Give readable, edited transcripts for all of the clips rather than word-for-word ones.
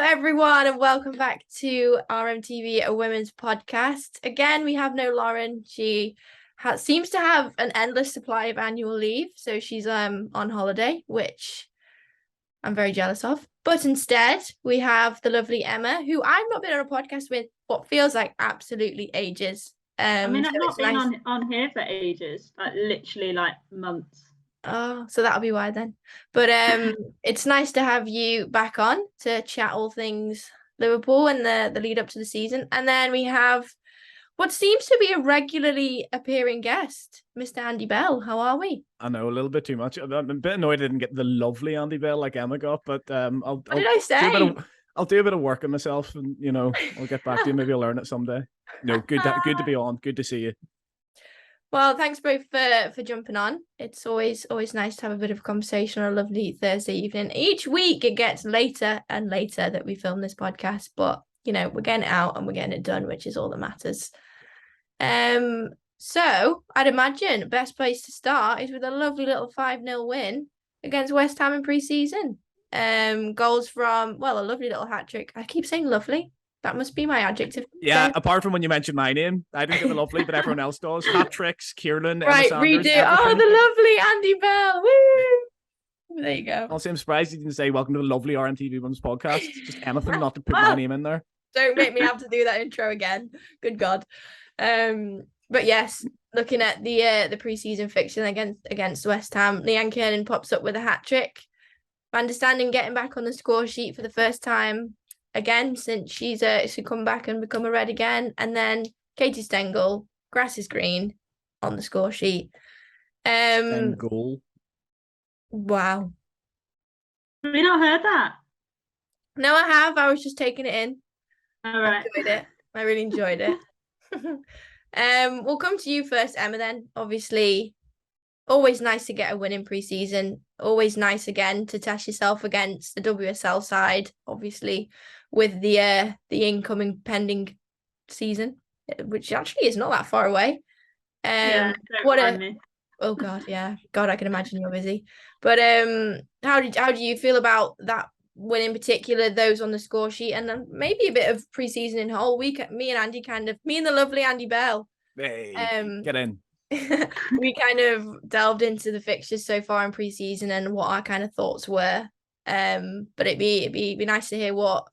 everyone, and welcome back to RMTV, a women's podcast. Again, we have no Lauren. She seems to have an endless supply of annual leave, so she's on holiday, which I'm very jealous of. But instead, we have the lovely Emma, who I've not been on a podcast with what feels like absolutely ages. I've not been on here for ages, like literally like months. Oh, so that'll be why then. But it's nice to have you back on to chat all things Liverpool and the lead up to the season. And then we have what seems to be a regularly appearing guest, Mr. Andy Bell. How are we? I know, a little bit too much. I'm a bit annoyed I didn't get the lovely Andy Bell like Emma got, but what did I say? I'll do a bit of work on myself, and I'll get back to you. Maybe I'll learn it someday. Good to be on. Good to see you. Well, thanks both for jumping on. It's always nice to have a bit of a conversation on a lovely Thursday evening. Each week it gets later and later that we film this podcast, but we're getting it out and we're getting it done, which is all that matters. So I'd imagine best place to start is with a lovely little 5-0 win against West Ham in pre-season. Goals from, a lovely little hat trick. I keep saying lovely. That must be my adjective. Yeah, apart from when you mentioned my name, I didn't get the lovely, but everyone else does. Hat tricks, Kieran, right, Emma Sanders, redo. Everything. Oh, the lovely Andy Bell. Woo! There you go. Also, I'm surprised you didn't say welcome to the lovely RMTV Women's Podcast. Just anything not to put my name in there. Don't make me have to do that intro again. Good God. But yes, looking at the pre-season fixture against West Ham, Leanne Kiernan pops up with a hat trick. Van der Standen getting back on the score sheet for the first time again since she's come back and become a Red again, and then Katie Stengel, grass is green on the score sheet. Stengel. Wow. Have you not heard that? No, I have. I was just taking it in. All right. I enjoyed it. I really enjoyed it. We'll come to you first, Emma, then. Obviously, always nice to get a win in pre-season. Always nice again to test yourself against the WSL side, obviously, with the incoming pending season, which actually is not that far away. Oh God, yeah. God, I can imagine you're busy. But how do you feel about that win in particular, those on the score sheet, and then maybe a bit of pre-season in whole week? Me and the lovely Andy Bell. Hey, get in. We kind of delved into the fixtures so far in pre-season and what our kind of thoughts were. But it'd be nice to hear what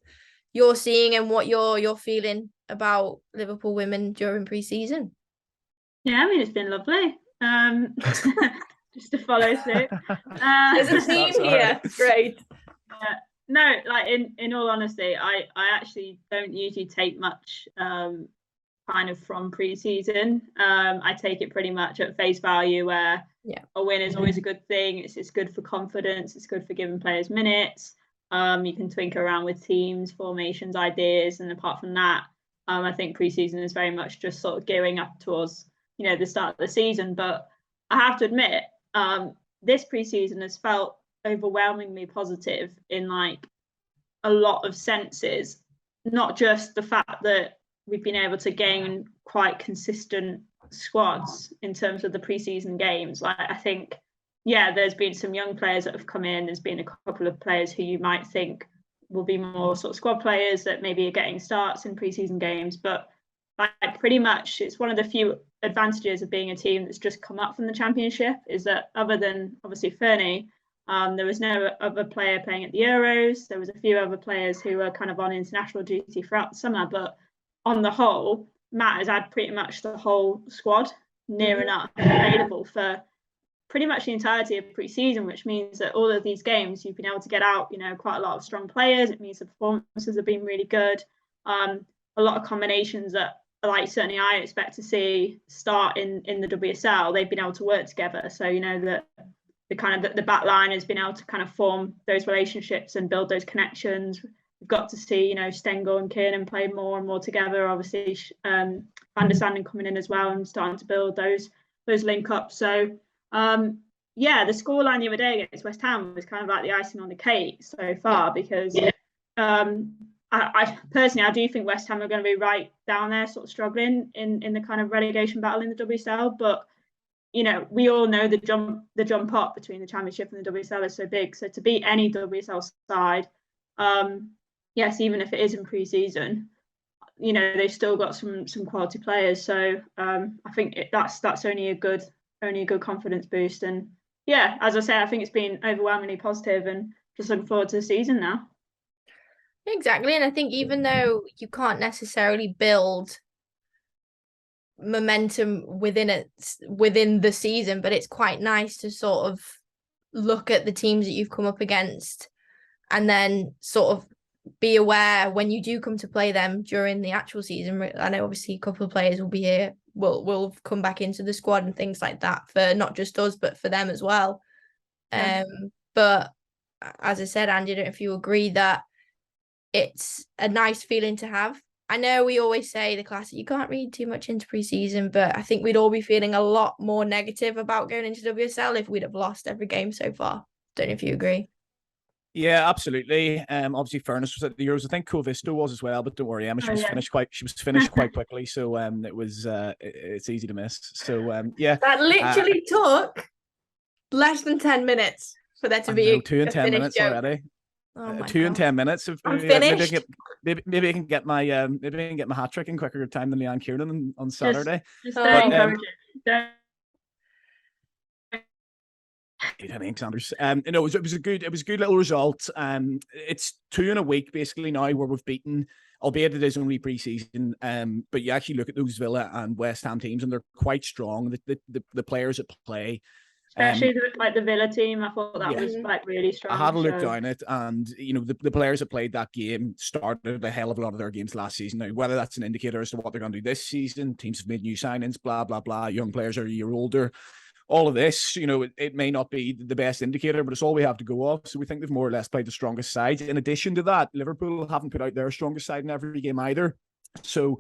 you're seeing and what you're feeling about Liverpool women during pre-season. Yeah, it's been lovely. Just to follow suit. There's a theme here. Great. No, like in all honesty, I actually don't usually take much kind of from pre-season. I take it pretty much at face value, where a win is always a good thing. It's good for confidence. It's good for giving players minutes. You can tinker around with teams, formations, ideas, and apart from that, I think pre-season is very much just sort of gearing up towards the start of the season. But I have to admit, this pre-season has felt overwhelmingly positive in like a lot of senses. Not just the fact that we've been able to gain quite consistent squads in terms of the pre-season games. Like, I think, there's been some young players that have come in. There's been a couple of players who you might think will be more sort of squad players that maybe are getting starts in pre-season games. But like, pretty much it's one of the few advantages of being a team that's just come up from the Championship, is that other than obviously Fernie, there was no other player playing at the Euros. There was a few other players who were kind of on international duty throughout the summer, but on the whole, Matt has had pretty much the whole squad near enough available for pretty much the entirety of pre-season, which means that all of these games you've been able to get out, quite a lot of strong players. It means the performances have been really good. A lot of combinations that, like, certainly I expect to see start in the WSL, they've been able to work together. So, the kind of the back line has been able to kind of form those relationships and build those connections. We've got to see, Stengel and Kiernan play more and more together. Obviously, Van der Standen coming in as well and starting to build those link ups. So, the scoreline the other day against West Ham was kind of like the icing on the cake so far, because I personally do think West Ham are going to be right down there, sort of struggling in the kind of relegation battle in the WSL. But we all know the jump up between the Championship and the WSL is so big. So to beat any WSL side, yes, even if it is in pre-season, you know, they've still got some quality players. So I think that's only a good confidence boost. And yeah, as I say, I think it's been overwhelmingly positive, and just looking forward to the season now. Exactly. And I think even though you can't necessarily build momentum within the season, but it's quite nice to sort of look at the teams that you've come up against and then sort of be aware when you do come to play them during the actual season. I know obviously a couple of players will be here, will come back into the squad and things like that, for not just us but for them as well. Yeah. But as I said, Andy, I don't know if you agree that it's a nice feeling to have. I know we always say the classic, you can't read too much into pre-season, but I think we'd all be feeling a lot more negative about going into WSL if we'd have lost every game so far. Don't know if you agree. Yeah, absolutely. Obviously, Furness was at the Euros. I think Kovisto was as well, but don't worry, Emma. She was finished quite quickly, so it was it's easy to miss. So yeah, that literally took less than 10 minutes for there to be 2 and 10 minutes joke. Already. Oh my 2 and 10 minutes. I'm finished. Maybe I can get my hat trick in quicker time than Leanne Kiernan on Saturday. Just don't encourage it. Sanders. It was a good little result. It's 2 in a week basically now where we've beaten, albeit it is only pre-season. But you actually look at those Villa and West Ham teams, and they're quite strong. The players that play, especially the Villa team, I thought that was really strong. I had a look down it, and you know the players that played that game started a hell of a lot of their games last season. Now, whether that's an indicator as to what they're going to do this season, teams have made new signings, blah blah blah. Young players are a year older. All of this, you know, it may not be the best indicator, but it's all we have to go off. So we think they've more or less played the strongest side. In addition to that, Liverpool haven't put out their strongest side in every game either. So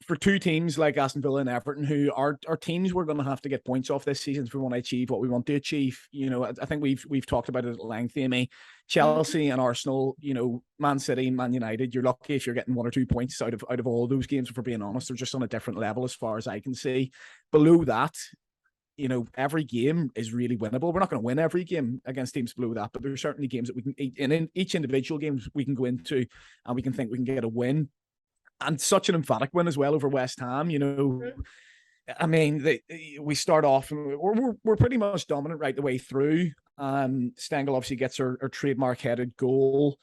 for two teams like Aston Villa and Everton, who are teams we're going to have to get points off this season if we want to achieve what we want to achieve. You know, I think we've talked about it at length, Amy. Chelsea and Arsenal, you know, Man City, Man United, you're lucky if you're getting 1 or 2 points out of all those games, if we're being honest. They're just on a different level as far as I can see. Below that, you know, every game is really winnable. We're not going to win every game against teams below that, but there's certainly games that we can, in each individual game we can go into and we can think we can get a win. And such an emphatic win as well over West Ham, you know. I mean, we start off, we're pretty much dominant right the way through. Stengel obviously gets her trademark headed goal.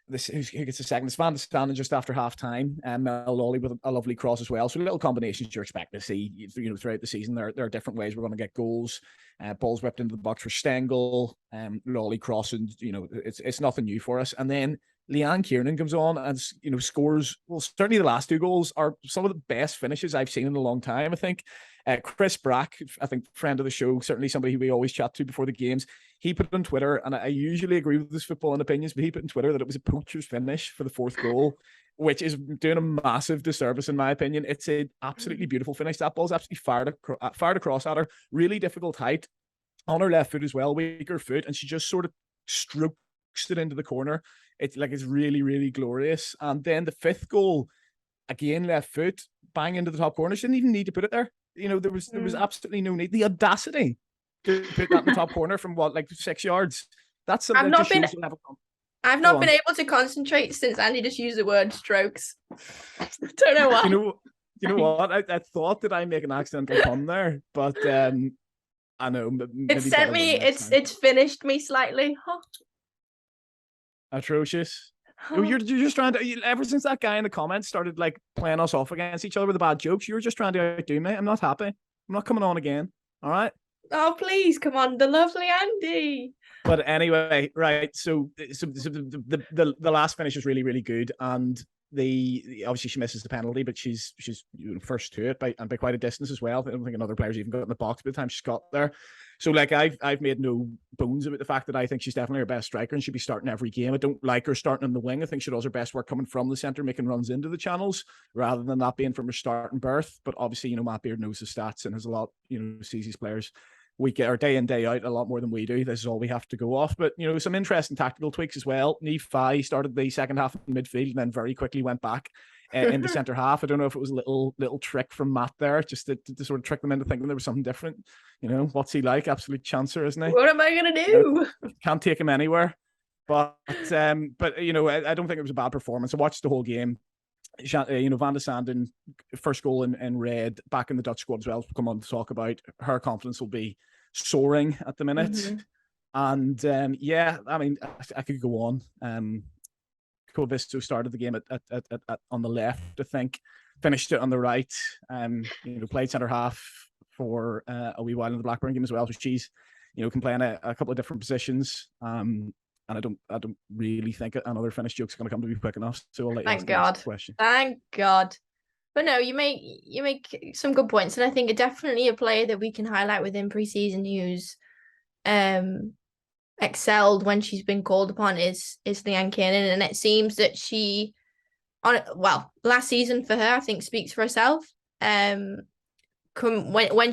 Who gets a second? It's Van de Sanden just after half time, and Mel Lawley with a lovely cross as well. So little combinations you expect to see, you know, throughout the season. There are different ways we're going to get goals. Balls whipped into the box for Stengel, Lawley crossing. You know, it's nothing new for us. And then Leanne Kiernan comes on and, you know, scores. Well, certainly the last 2 goals are some of the best finishes I've seen in a long time, I think. Chris Brack, I think friend of the show, certainly somebody who we always chat to before the games, he put on Twitter, and I usually agree with his footballing opinions, but he put on Twitter that it was a poacher's finish for the 4th goal, which is doing a massive disservice in my opinion. It's an absolutely beautiful finish. That ball's absolutely fired across at her, really difficult height, on her left foot as well, weaker foot, and she just sort of strokes it into the corner. It's really, really glorious. And then the 5th goal, again, left foot, bang into the top corner. She didn't even need to put it there. You know, there was absolutely no need. The audacity to put that in the top corner from 6 yards. That's something that just shows the level. I've not been able to concentrate since Andy just used the word strokes. Don't know why. You know what? I thought that I make an accidental pun there, but I know. It's finished me slightly. Huh. Atrocious. You're just trying to, ever since that guy in the comments started like playing us off against each other with the bad jokes, you were just trying to outdo me. I'm not happy. I'm not coming on again. All right. Oh, please come on, the lovely Andy. But anyway, right. So the last finish is really, really good, and obviously she misses the penalty, but she's first to it by quite a distance as well. I don't think another player's even got in the box by the time she's got there. So like I've made no bones about the fact that I think she's definitely our best striker and should be starting every game. I don't like her starting in the wing. I think she does her best work coming from the centre, making runs into the channels rather than that being from her starting berth. But obviously, you know, Matt Beard knows the stats and has a lot, you know, sees these players week or day in, day out a lot more than we do. This is all we have to go off. But, you know, some interesting tactical tweaks as well. Niamh Fahey started the second half in midfield and then very quickly went back in the centre half. I don't know if it was a little trick from Matt there, just to sort of trick them into thinking there was something different. You know, what's he like? Absolute chancer, isn't he? What am I going to do? Can't take him anywhere. But you know, I don't think it was a bad performance. I watched the whole game. You know, Van de Sanden, first goal in red, back in the Dutch squad as well. We'll come on to talk about her confidence will be soaring at the minute. Mm-hmm. And yeah, I mean, I could go on. Kovisto started the game at on the left, I think, finished it on the right. You know, played centre half for a wee while in the Blackburn game as well. So she's, you know, can play in a couple of different positions. And I don't really think another Finnish joke's going to come to me quick enough. So I'll let you ask the next question. Thank God. But no, you make some good points, and I think definitely a player that we can highlight within preseason who's excelled when she's been called upon is Leanne Kiernan, and it seems that she, last season for her, I think speaks for herself. When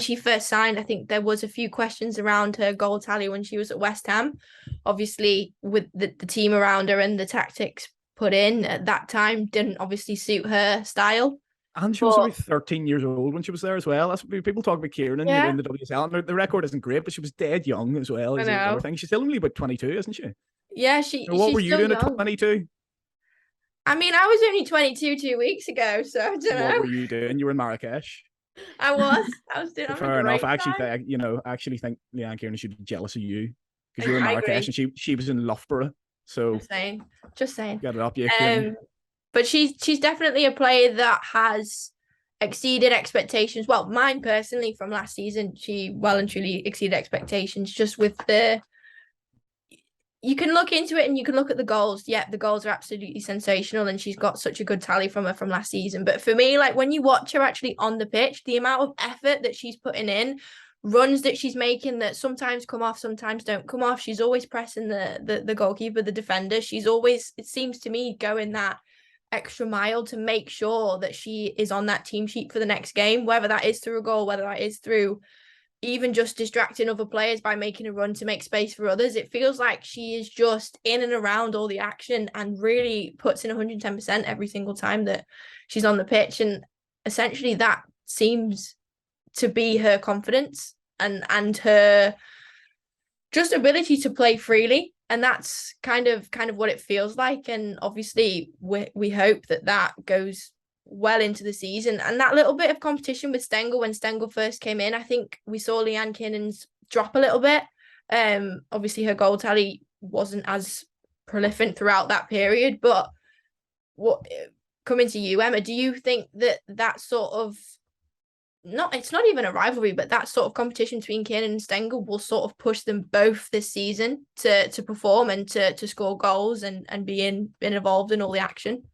she first signed, I think there was a few questions around her goal tally when she was at West Ham. Obviously, with the team around her and the tactics put in at that time, didn't obviously suit her style. And she was only 13 years old when she was there as well. That's people talk about Kiernan in the WSL. And the record isn't great, but she was dead young as well. I think she's still only about 22, isn't she? Yeah, what were you doing young. at 22? I mean, I was only 22 2 weeks ago, so I don't know. What were you doing? You were in Marrakesh. I was doing. Fair enough. I actually think Leanne Kiernan should be jealous of you because you were in Marrakesh and she was in Loughborough. So just saying. Get it up, yeah. But she's definitely a player that has exceeded expectations. Well, mine personally from last season, she well and truly exceeded expectations. Just with you can look into it and you can look at the goals. Yeah, the goals are absolutely sensational, and she's got such a good tally from her from last season. But for me, like when you watch her actually on the pitch, the amount of effort that she's putting in, runs that she's making that sometimes come off, sometimes don't come off. She's always pressing the goalkeeper, the defender. She's always, it seems to me, going that extra mile to make sure that she is on that team sheet for the next game, whether that is through a goal, whether that is through even just distracting other players by making a run to make space for others. It feels like she is just in and around all the action and really puts in 110% every single time that she's on the pitch. And essentially that seems to be her confidence and her just ability to play freely. And that's kind of what it feels like. And obviously we hope that goes well into the season. And that little bit of competition with Stengel, when Stengel first came in, I think we saw Leanne Kiernan's drop a little bit. Obviously her goal tally wasn't as prolific throughout that period, but coming to you, Emma, do you think that sort of, it's not even a rivalry, but that sort of competition between Kiernan and Stengel will sort of push them both this season to perform and to score goals and be involved in all the action?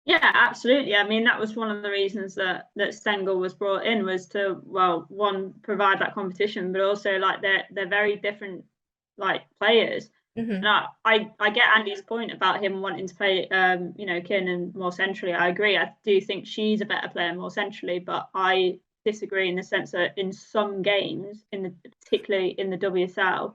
Yeah, absolutely. I mean, that was one of the reasons that Stengel was brought in, was to, well, one, provide that competition, but also like they're very different like players. Mm-hmm. And I get Andy's point about him wanting to play Kiernan more centrally. I agree. I do think she's a better player more centrally, but I disagree in the sense that in some games, particularly in the WSL,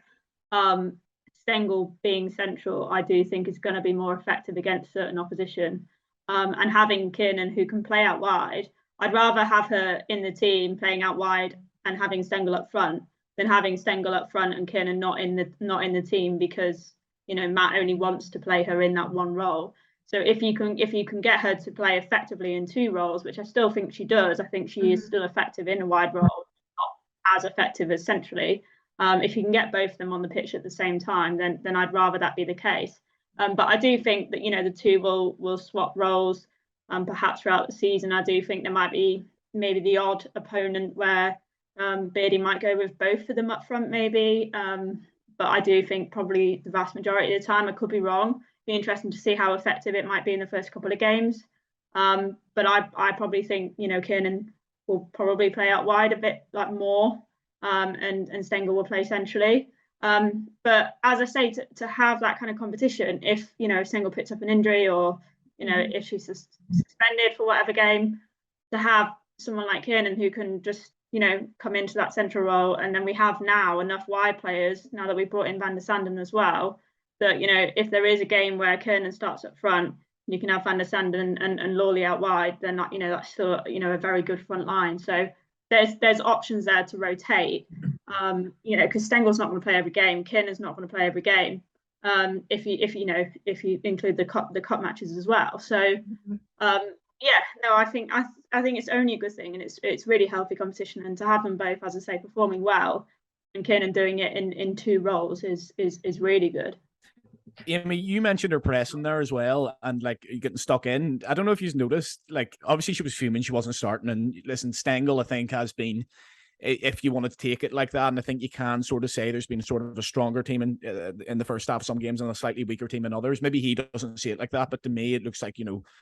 Stengel being central, I do think is going to be more effective against certain opposition. And having Kiernan who can play out wide, I'd rather have her in the team playing out wide and having Stengel up front than having Stengel up front and Kiernan not in the team because Matt only wants to play her in that one role. So if you can get her to play effectively in two roles, which I still think she does, I think she is still effective in a wide role, not as effective as centrally. If you can get both of them on the pitch at the same time, then I'd rather that be the case. But I do think that the two will swap roles, perhaps throughout the season. I do think there might be maybe the odd opponent where Beardy might go with both of them up front, maybe. But I do think probably the vast majority of the time, I could be wrong. Be interesting to see how effective it might be in the first couple of games. But I probably think Kiernan will probably play out wide a bit like more, and Stengel will play centrally. But as I say, to have that kind of competition, if Stengel picks up an injury or if she's suspended for whatever game, to have someone like Kiernan who can just come into that central role, and then we have now enough wide players now that we've brought in Van der Sanden as well, that if there is a game where Kiernan starts up front, you can have Van der Sanden and Lawley out wide, then that's still a very good front line. So there's options there to rotate. Because Stengel's not going to play every game, Kiernan's not going to play every game. if you include the cup matches as well. So I think it's only a good thing, and it's really healthy competition, and to have them both, as I say, performing well, and Kiernan doing it in two roles is really good. Amy, you mentioned her pressing there as well, and like getting stuck in. I don't know if you've noticed, like obviously she was fuming, she wasn't starting, and listen, Stengel I think has been, if you wanted to take it like that, and I think you can sort of say there's been sort of a stronger team in the first half of some games and a slightly weaker team in others. Maybe he doesn't see it like that, but to me it looks like,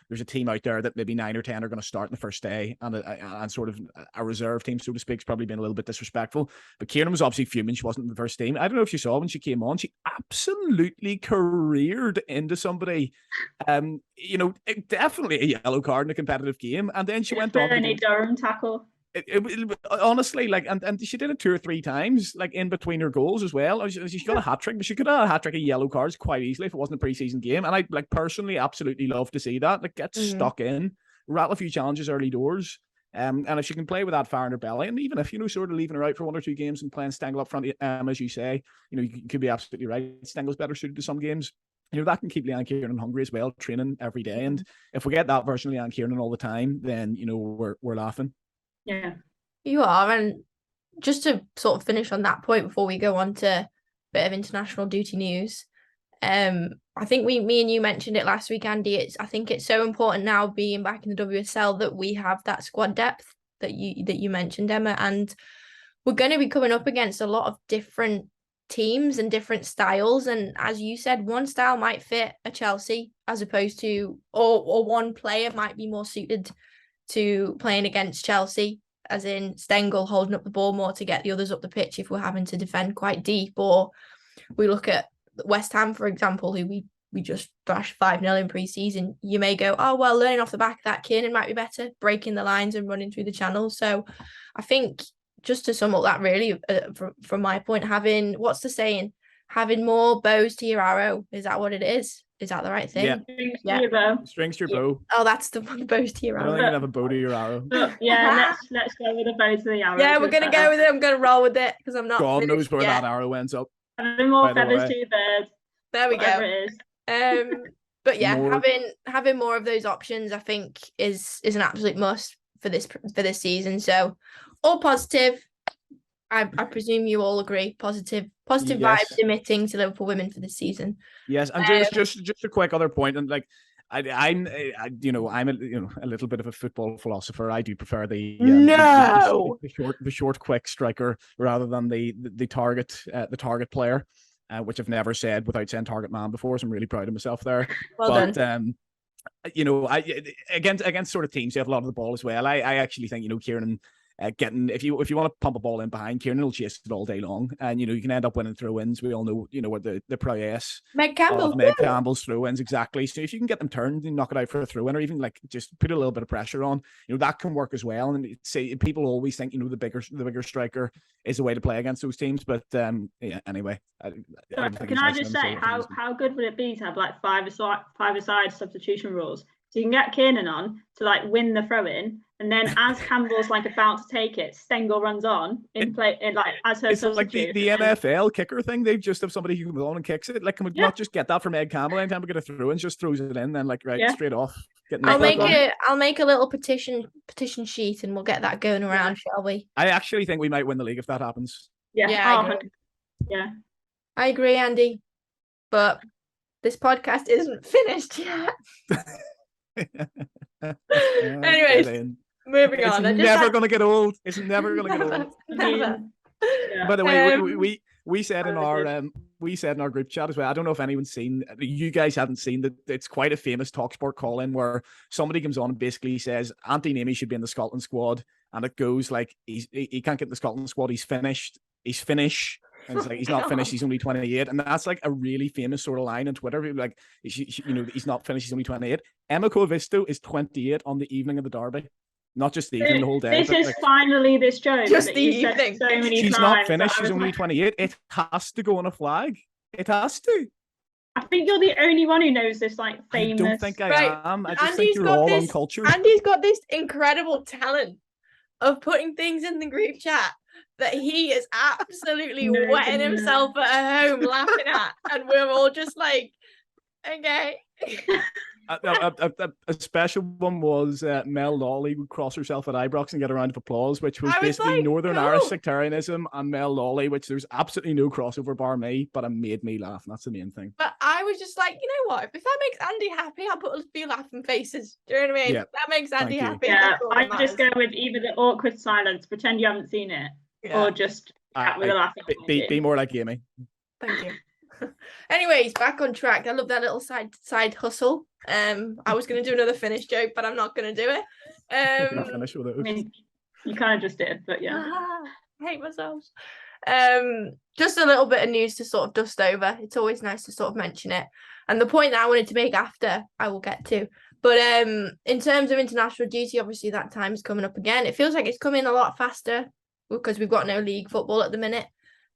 there's a team out there that maybe 9 or 10 are going to start in the first day, and sort of a reserve team, so to speak, has probably been a little bit disrespectful. But Kiernan was obviously fuming she wasn't in the first team. I don't know if you saw when she came on, she absolutely careered into somebody. Definitely a yellow card in a competitive game, and then she went on a Durham tackle. Honestly, like, and she did it 2 or 3 times, like in between her goals as well. She got a hat trick, but she could have a hat trick of yellow cards quite easily if it wasn't a preseason game. And I like personally absolutely love to see that. Like, get stuck in, rattle a few challenges early doors. And if she can play with that fire in her belly, and even if sort of leaving her out for 1 or 2 games and playing Stengel up front, as you say, you could be absolutely right. Stengel's better suited to some games. That can keep Leanne Kiernan hungry as well, training every day. And if we get that version of Leanne Kiernan all the time, then we're laughing. Yeah, you are. And just to sort of finish on that point before we go on to a bit of international duty news, I think me and you mentioned it last week, Andy. I think it's so important now, being back in the WSL, that we have that squad depth that you mentioned, Emma, and we're going to be coming up against a lot of different teams and different styles. And as you said, one style might fit a Chelsea as opposed to, or one player might be more suited to playing against Chelsea, as in Stengel holding up the ball more to get the others up the pitch if we're having to defend quite deep. Or we look at West Ham, for example, who we just thrashed 5-0 in pre-season. You may go, oh, well, learning off the back of that, Kiernan might be better, breaking the lines and running through the channels. So I think, just to sum up that really, from my point, having more bows to your arrow, is that what it is? Is that the right thing? Yeah. Strings to your bow. Oh, that's the one, bows to your arrow. I don't think you'd have a bow to your arrow. Let's go with a bow to the arrow. Yeah, we're going to go with it. I'm going to roll with it because I'm not God knows where yet. that arrow ends up. Having more feathers to your bird. There we go. It is. But yeah, having more of those options, I think, is an absolute must for this season. So all positive. I presume you all agree. Positive yes. Vibes emitting to Liverpool women for this season. Yes, and just a quick other point, and like I'm a little bit of a football philosopher. I do prefer the short quick striker rather than the target player, which I've never said without saying target man before. So I'm really proud of myself there. Well done. I against sort of teams who have a lot of the ball as well. I actually think Kiernan. If you want to pump a ball in behind, Kiernan will chase it all day long, and you can end up winning throw-ins. We all know what the prowess Meg Campbell's throw-ins, exactly. So if you can get them turned and knock it out for a throw-in, or even like just put a little bit of pressure on, that can work as well. And say people always think the bigger striker is the way to play against those teams, but anyway. Can I just say how good would it be to have like five-a-side substitution rules? So you can get Kiernan on to like win the throw-in, and then as Campbell's like about to take it, Stengel runs on as her substitute. Like the NFL kicker thing. They just have somebody who comes on and kicks it. Like, can we not just get that from Meg Campbell? Anytime we get a throw in, just throws it in, then straight off. I'll make a little petition sheet, and we'll get that going around, shall we? I actually think we might win the league if that happens. I agree, Andy. But this podcast isn't finished yet. Anyways, moving on. It's never going to get old. It's never going to get old. Never. By the way, we said in our group chat as well. I don't know if anyone's seen. You guys haven't seen that. It's quite a famous TalkSport call-in where somebody comes on and basically says Andy Namey should be in the Scotland squad, and it goes like he can't get in the Scotland squad. He's finished. He's Finnish. And it's like, he's not finished, he's only 28. And that's like a really famous sort of line on Twitter. Like, he's not finished, he's only 28. Emma Koivisto is 28 on the evening of the derby. Not just the evening, the whole day. This is finally this joke. Just the evening. So many she's times not finished, she's only 28. It has to go on a flag. It has to. I think you're the only one who knows this famous. I don't think I am. I just think you're all uncultured. Andy's got this incredible talent of putting things in the group chat that he is absolutely No, wetting no. himself at home laughing at, and we're all just like, okay. A special one was Mel Lawley would cross herself at Ibrox and get a round of applause, which was I was basically like, Northern cool. Irish sectarianism and Mel Lawley, which there's absolutely no crossover bar me, but it made me laugh, and that's the main thing. But I was just like, you know what? If that makes Andy happy, I'll put a few laughing faces. Do you know what I mean? Yeah, That makes Andy thank you. happy. Yeah, That's all that I just matters. go with either the awkward silence, pretend you haven't seen it, Yeah. or just chat with a laughing be more like Amy. Thank you. Anyways, back on track. I love that little side hustle. I was going to do another finish joke, but I'm not going to do it. Finish with it. I mean, you kind of just did, but yeah. I hate myself. Just a little bit of news to sort of dust over. It's always nice to sort of mention it. And the point that I wanted to make after, I will get to. But in terms of international duty, obviously that time is coming up again. It feels like it's coming a lot faster because we've got no league football at the minute.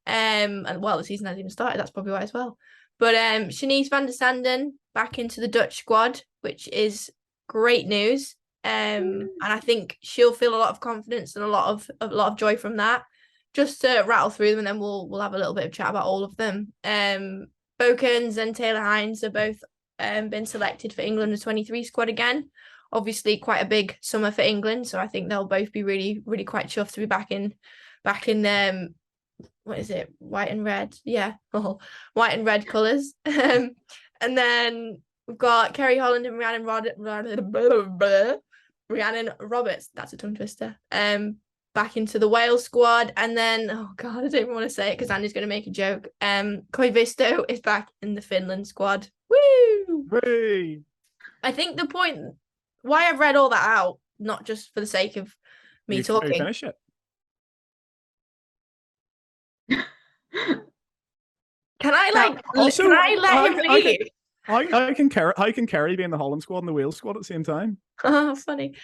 And well, the season hasn't even started. That's probably why as well. But Shanice van der Sanden back into the Dutch squad, which is great news. And I think she'll feel a lot of confidence and a lot of joy from that. Just to rattle through them, and then we'll have a little bit of chat about all of them. Bokens and Taylor Hines have both been selected for England '23 squad again. Obviously, quite a big summer for England, so I think they'll both be really, really quite chuffed to be back in what is it? White and red. Yeah. White and red colours. And then we've got Kerry Holland and Rhiannon Roberts. That's a tongue twister. Back into the Wales squad. And then, oh God, I don't even want to say it because Andy's going to make a joke. Koivisto is back in the Finland squad. Woo! Hooray! I think the point why I've read all that out, not just for the sake of me talking. Finish it. Can I also, can I let him leave? How can Kerry be in the Holland squad and the Wales squad at the same time? Oh, funny.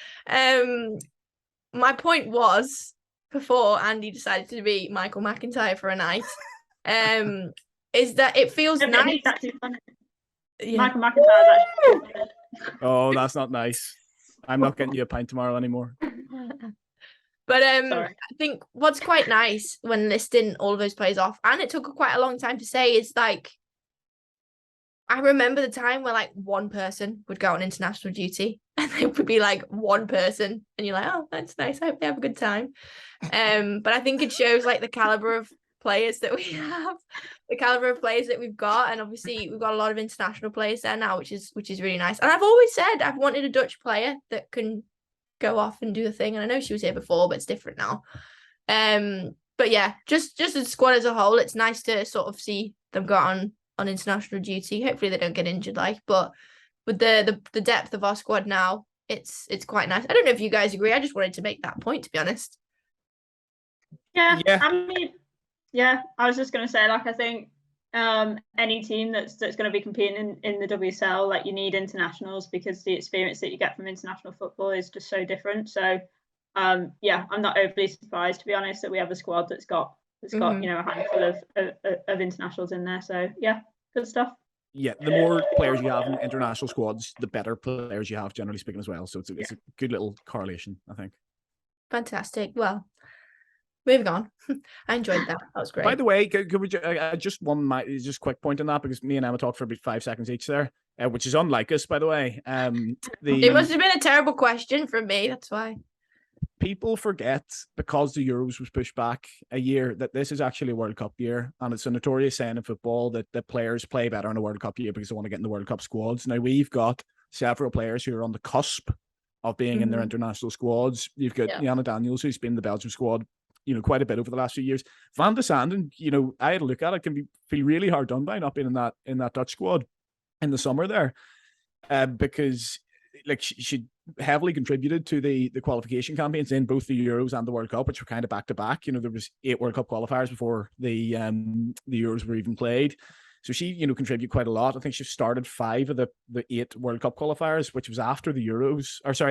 My point was before Andy decided to be Michael McIntyre for a night, is that it feels nice. He's actually funny. Yeah. Michael McIntyre is actually funny. Oh, that's not nice. I'm not getting you a pint tomorrow anymore. But I think what's quite nice when listing all of those players off, and it took quite a long time to say, is like, I remember the time where like one person would go on international duty and they would be like one person and you're like, oh, that's nice. I hope they have a good time. But I think it shows like the caliber of players that we have, the caliber of players that we've got. And obviously we've got a lot of international players there now, which is really nice. And I've always said I've wanted a Dutch player that can go off and do the thing. And I know she was here before, but it's different now. But yeah, just as a squad as a whole, it's nice to sort of see them go on international duty. Hopefully they don't get injured, but with the depth of our squad now, it's quite nice. I don't know if you guys agree. I just wanted to make that point, to be honest. Yeah. I mean, yeah, I was just going to say, like, I think any team that's going to be competing in the WSL, like, you need internationals because the experience that you get from international football is just so different. So yeah, I'm not overly surprised, to be honest, that we have a squad that's got you know, a handful of internationals in there. So yeah, good stuff. Yeah, the more players you have in international squads, the better players you have, generally speaking, as well. So it's a good little correlation, I think. Fantastic. Well, moving on. I enjoyed that. That was great. By the way, could we just quick point on that, because me and Emma talked for about 5 seconds each there, which is unlike us, by the way. It must have been a terrible question from me. That's why. People forget, because the Euros was pushed back a year, that this is actually a World Cup year, and it's a notorious saying in football that the players play better in a World Cup year because they want to get in the World Cup squads. Now, we've got several players who are on the cusp of being in their international squads. You've got Jana Daniels, who's been in the Belgium squad, you know, quite a bit over the last few years. Van der Sanden, you know, I had a look at it, feel really hard done by not being in that Dutch squad in the summer there, because like she heavily contributed to the qualification campaigns in both the Euros and the World Cup, which were kind of back to back. You know, there was 8 World Cup qualifiers before the Euros were even played. So she, you know, contributed quite a lot. I think she started 5 of the 8 World Cup qualifiers, which was after the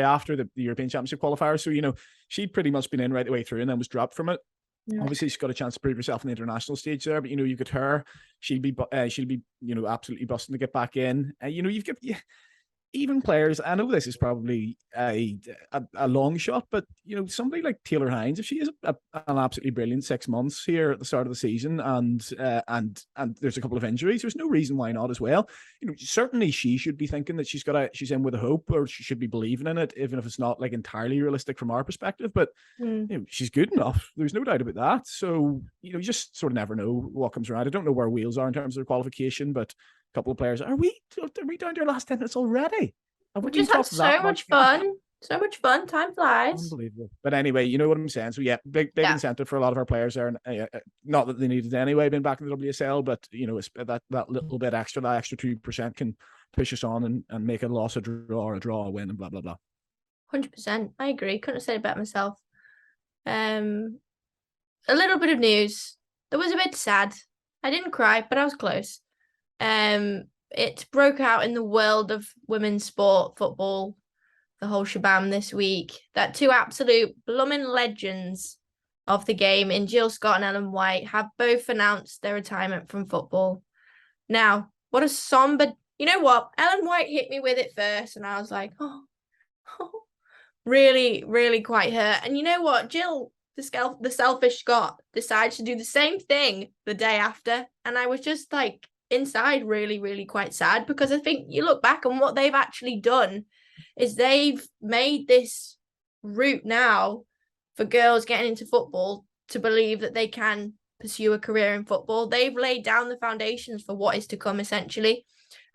after the European Championship qualifiers. So, you know, she'd pretty much been in right the way through and then was dropped from it. Yeah. Obviously, she's got a chance to prove herself in the international stage there, but, you know, you get her, she'll be, you know, absolutely busting to get back in. You know, even players, I know this is probably a long shot, but somebody like Taylor Hines, if she is an absolutely brilliant 6 months here at the start of the season, and there's a couple of injuries, there's no reason why not as well. Certainly she should be thinking that she's in with a hope, or she should be believing in it, even if it's not like entirely realistic from our perspective. But she's good enough. There's no doubt about that. So you just sort of never know what comes around. I don't know where Wales are in terms of their qualification, but couple of players. Are we down to our last 10 minutes already? We just had so much fun. So much fun. Time flies. Unbelievable. But anyway, you know what I'm saying. So yeah, big incentive for a lot of our players there. And not that they needed it anyway, being back in the WSL, but it's that little bit extra, that extra 2% can push us on and make a loss a draw, or a draw a win, and blah blah blah. 100%. I agree. Couldn't have said it better myself. A little bit of news that was a bit sad. I didn't cry, but I was close. It broke out in the world of women's sport, football, the whole shabam this week, that two absolute blooming legends of the game in Jill Scott and Ellen White have both announced their retirement from football. Now, what a somber... You know what? Ellen White hit me with it first, and I was like, oh really, really quite hurt. And you know what? Jill, the selfish Scott, decides to do the same thing the day after, and I was just like... inside really, really quite sad, because I think you look back and what they've actually done is they've made this route now for girls getting into football to believe that they can pursue a career in football. They've laid down the foundations for what is to come, essentially.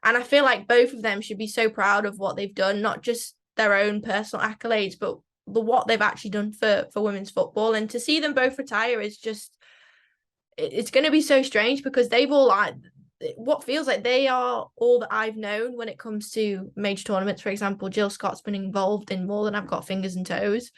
And I feel like both of them should be so proud of what they've done, not just their own personal accolades, but what they've actually done for women's football. And to see them both retire is just, it's going to be so strange, because they've all what feels like they are all that I've known when it comes to major tournaments. For example, Jill Scott's been involved in more than I've got fingers and toes.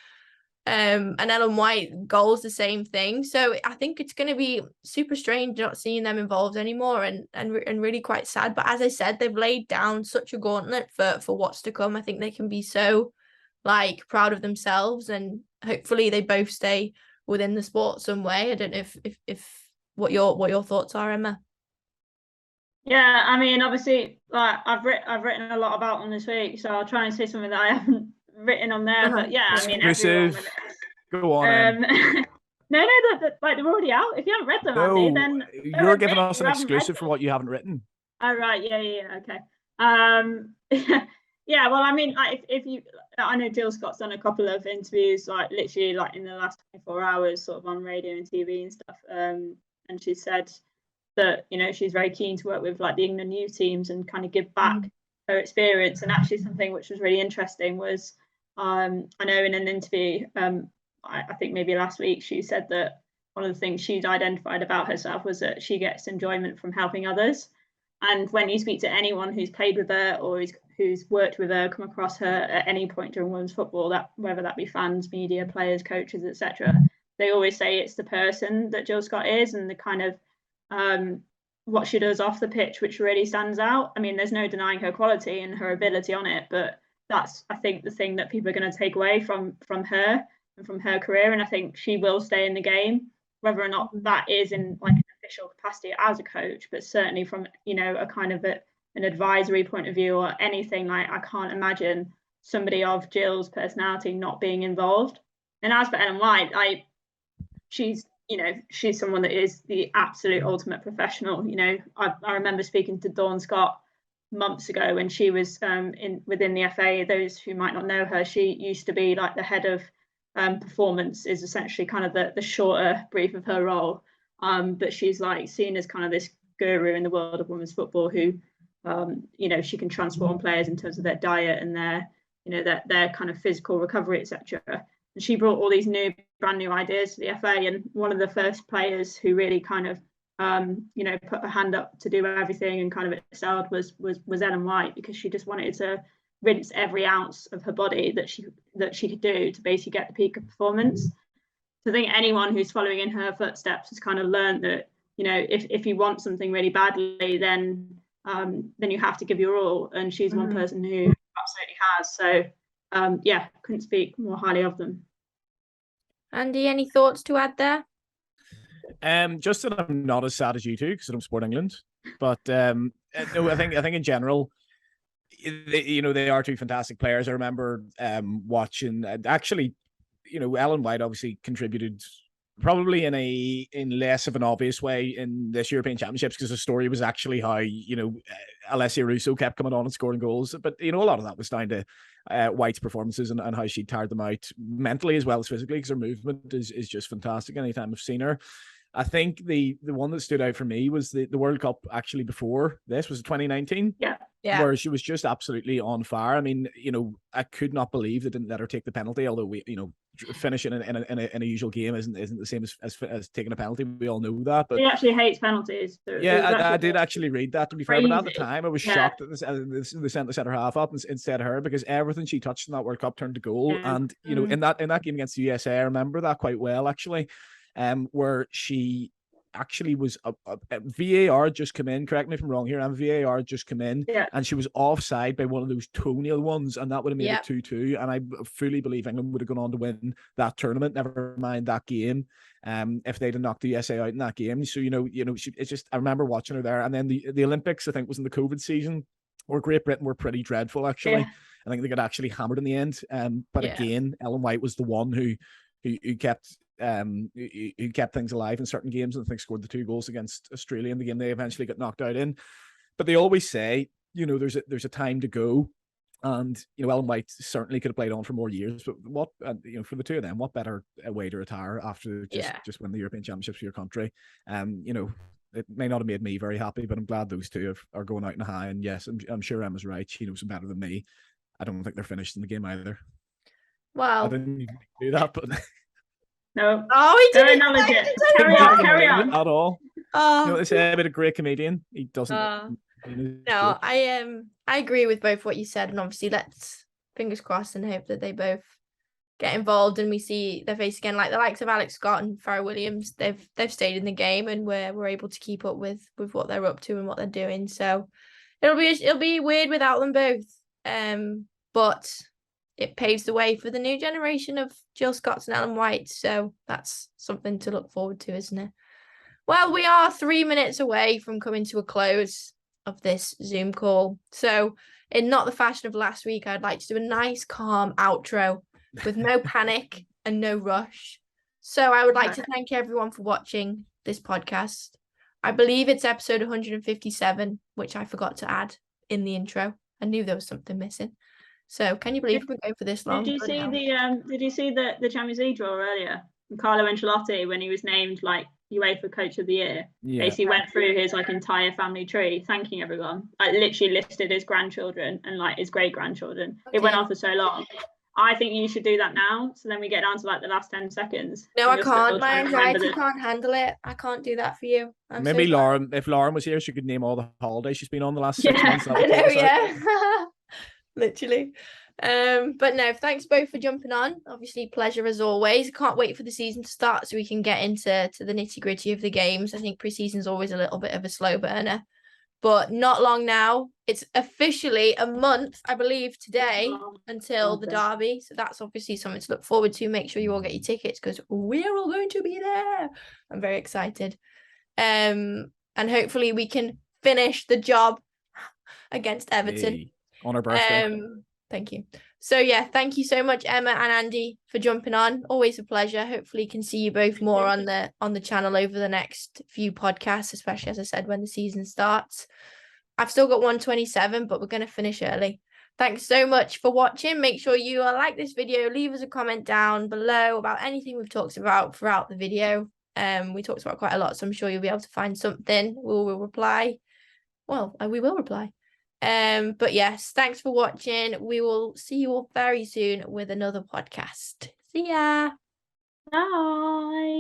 And Ellen White, goals, the same thing. So I think it's going to be super strange not seeing them involved anymore, and really quite sad. But as I said, they've laid down such a gauntlet for what's to come. I think they can be so proud of themselves, and hopefully they both stay within the sport some way. I don't know if what your thoughts are, Emma. Yeah, I mean, obviously, I've written a lot about them this week, so I'll try and say something that I haven't written on there. But yeah, I mean, exclusive. Go on. No, they're already out. If you haven't read them, Andy, then you're giving us an exclusive for what you haven't written. Oh right, yeah, okay. Yeah, well, I mean, if you, I know Jill Scott's done a couple of interviews, literally in the last 24 hours, sort of on radio and TV and stuff, and she said that she's very keen to work with the England youth teams and kind of give back her experience. And actually something which was really interesting was I know in an interview I think maybe last week, she said that one of the things she'd identified about herself was that she gets enjoyment from helping others. And when you speak to anyone who's played with her or who's worked with her, come across her at any point during women's football, that whether that be fans, media, players, coaches, etc., they always say it's the person that Jill Scott is and the kind of what she does off the pitch, which really stands out. I mean, there's no denying her quality and her ability on it, but that's, I think, the thing that people are going to take away from her and from her career. And I think she will stay in the game, whether or not that is in an official capacity as a coach, but certainly from a kind of an advisory point of view or anything. I can't imagine somebody of Jill's personality not being involved. And as for Ellen White, she's someone that is the absolute ultimate professional. I remember speaking to Dawn Scott months ago when she was within the FA. Those who might not know her, she used to be the head of performance, is essentially kind of the shorter brief of her role. But she's seen as kind of this guru in the world of women's football who, she can transform players in terms of their diet and their kind of physical recovery, etc. And she brought all these brand new ideas to the FA. And one of the first players who really kind of, put her hand up to do everything and kind of excelled was Ellen White, because she just wanted to rinse every ounce of her body that she could do to basically get the peak of performance. So I think anyone who's following in her footsteps has kind of learned that, if you want something really badly, then you have to give your all. And she's one person who absolutely has. So couldn't speak more highly of them. Andy, any thoughts to add there? Just that I'm not as sad as you two because I don't support England, but no, I think in general, they are two fantastic players. I remember watching, actually, Ellen White obviously contributed probably in less of an obvious way in this European Championships, because the story was actually how Alessia Russo kept coming on and scoring goals. But a lot of that was down to White's performances and how she tired them out mentally as well as physically, because her movement is just fantastic anytime I've seen her. I think the one that stood out for me was the World Cup actually before this was 2019. Yeah. Where she was just absolutely on fire. I mean, I could not believe they didn't let her take the penalty, although finishing in a usual game isn't the same as taking a penalty. We all know that. But he actually hates penalties. I did actually read that, to be fair, but at the time I was shocked that they sent the centre half up instead of her, because everything she touched in that World Cup turned to goal. And in that game against the USA, I remember that quite well actually, where she actually was VAR just come in, correct me if I'm wrong here, and VAR just come in, and she was offside by one of those toenail ones, and that would have made it 2-2, and I fully believe England would have gone on to win that tournament, never mind that game, if they'd have knocked the USA out in that game. So it's just, I remember watching her there. And then the Olympics, I think, was in the COVID season, where Great Britain were pretty dreadful actually. I think they got actually hammered in the end, but again, Ellen White was the one who kept things alive in certain games, and I think scored the 2 goals against Australia in the game they eventually got knocked out in. But they always say, there's a time to go, and Ellen White certainly could have played on for more years. But what for the two of them, what better way to retire after just win the European Championships for your country? It may not have made me very happy, but I'm glad those two are going out in a high. And yes, I'm sure Emma's right. She knows them better than me. I don't think they're finished in the game either. Wow. I didn't even do that, but. No. Oh, he didn't. Carry on. At all. Oh. They say about a great comedian. He doesn't. No, I agree with both what you said, and obviously let's fingers crossed and hope that they both get involved and we see their face again. Like the likes of Alex Scott and Farrah Williams, they've stayed in the game, and we're able to keep up with what they're up to and what they're doing. So it'll be weird without them both. But it paves the way for the new generation of Jill Scotts and Ellen White. So that's something to look forward to, isn't it? Well, we are 3 minutes away from coming to a close of this Zoom call. So in not the fashion of last week, I'd like to do a nice, calm outro with no panic and no rush. So I would like to thank everyone for watching this podcast. I believe it's episode 157, which I forgot to add in the intro. I knew there was something missing. So can you believe we go for this long? Did you see the Champions League draw earlier? Carlo Ancelotti, when he was named like UEFA Coach of the Year, basically went through his like entire family tree, thanking everyone. Like literally listed his grandchildren and like his great grandchildren. Okay. It went on for so long. I think you should do that now. So then we get down to like the last 10 seconds. No, I can't. My anxiety can't handle it. I can't do that for you. Maybe so Lauren, if Lauren was here, she could name all the holidays she's been on the last 6 months. I know, literally. But no, thanks both for jumping on. Obviously, pleasure as always. Can't wait for the season to start so we can get into the nitty-gritty of the games. I think pre-season is always a little bit of a slow burner, but not long now. It's officially a month, I believe, today until the derby. So that's obviously something to look forward to. Make sure you all get your tickets because we're all going to be there. I'm very excited. And hopefully we can finish the job against Everton. On our birthday. Thank you. So yeah, thank you so much, Emma and Andy, for jumping on. Always a pleasure. Hopefully can see you both more on the channel over the next few podcasts, especially as I said, when the season starts. I've still got 127, but we're going to finish early. Thanks so much for watching. Make sure you like this video. Leave us a comment down below about anything we've talked about throughout the video. We talked about quite a lot, so I'm sure you'll be able to find something. We'll reply. Well, we will reply. But yes, thanks for watching. We will see you all very soon with another podcast. See ya. Bye.